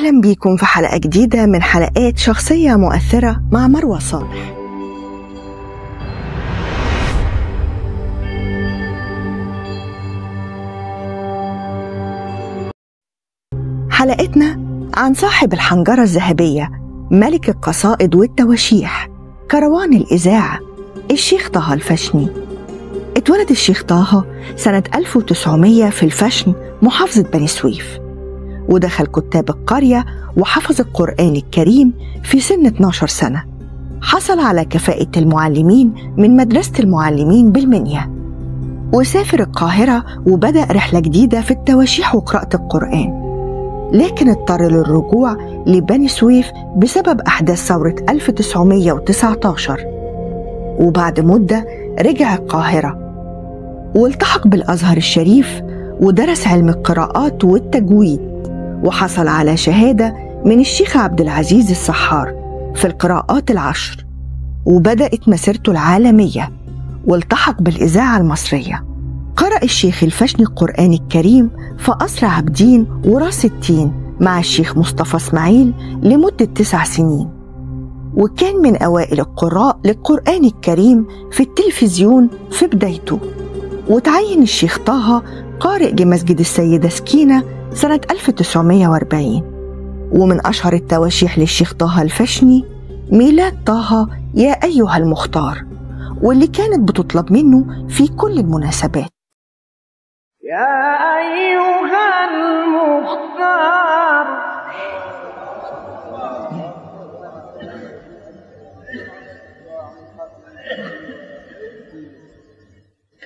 أهلا بيكم في حلقة جديدة من حلقات شخصية مؤثرة مع مروة صالح. حلقتنا عن صاحب الحنجرة الذهبية، ملك القصائد والتواشيح، كروان الإذاعة، الشيخ طه الفشني. اتولد الشيخ طه سنة 1900 في الفشن محافظة بني سويف، ودخل كتاب القرية وحفظ القرآن الكريم في سن 12 سنة. حصل على كفاءة المعلمين من مدرسة المعلمين بالمنيا، وسافر القاهرة وبدأ رحلة جديدة في التواشيح وقراءة القرآن، لكن اضطر للرجوع لبني سويف بسبب أحداث ثورة 1919. وبعد مدة رجع القاهرة والتحق بالأزهر الشريف، ودرس علم القراءات والتجويد، وحصل على شهادة من الشيخ عبد العزيز السحار في القراءات ال10، وبدأت مسيرته العالمية والتحق بالإذاعة المصرية. قرأ الشيخ الفشني القرآن الكريم في قصر عابدين وراس التين مع الشيخ مصطفى اسماعيل لمدة 9 سنين، وكان من أوائل القراء للقرآن الكريم في التلفزيون في بدايته. وتعين الشيخ طه قارئ لمسجد السيدة سكينة سنة 1940. ومن أشهر التواشيح للشيخ طه الفشني ميلاد طه يا أيها المختار، واللي كانت بتطلب منه في كل المناسبات. يا أيها المختار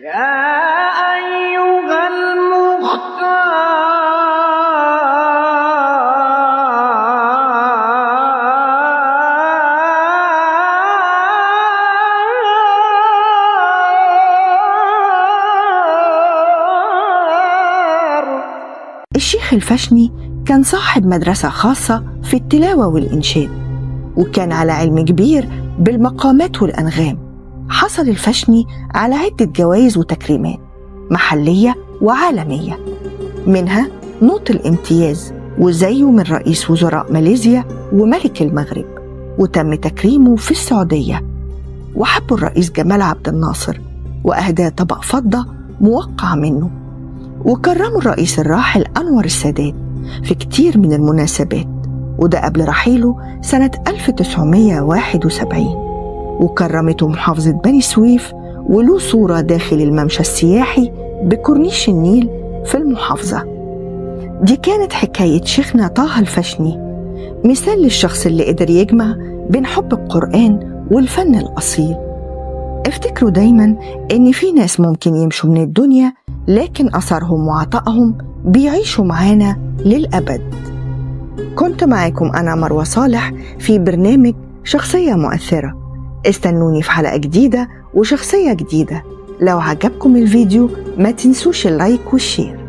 يا أيها المختار الشيخ الفشني كان صاحب مدرسة خاصة في التلاوة والإنشاد، وكان على علم كبير بالمقامات والأنغام. حصل الفشني على عدة جوائز وتكريمات محلية وعالمية، منها نوط الامتياز وزيه من رئيس وزراء ماليزيا وملك المغرب، وتم تكريمه في السعودية. وحبه الرئيس جمال عبد الناصر وأهداه طبق فضة موقع منه، وكرموا الرئيس الراحل أنور السادات في كتير من المناسبات، وده قبل رحيله سنة 1971. وكرمته محافظة بني سويف، وله صورة داخل الممشى السياحي بكورنيش النيل في المحافظة. دي كانت حكاية شيخنا طه الفشني، مثال للشخص اللي قدر يجمع بين حب القرآن والفن الأصيل. افتكروا دايما إن في ناس ممكن يمشوا من الدنيا، لكن أثرهم وعطائهم بيعيشوا معانا للأبد. كنت معاكم أنا مروة صالح في برنامج شخصية مؤثرة. استنوني في حلقة جديدة وشخصية جديدة. لو عجبكم الفيديو ما تنسوش اللايك والشير.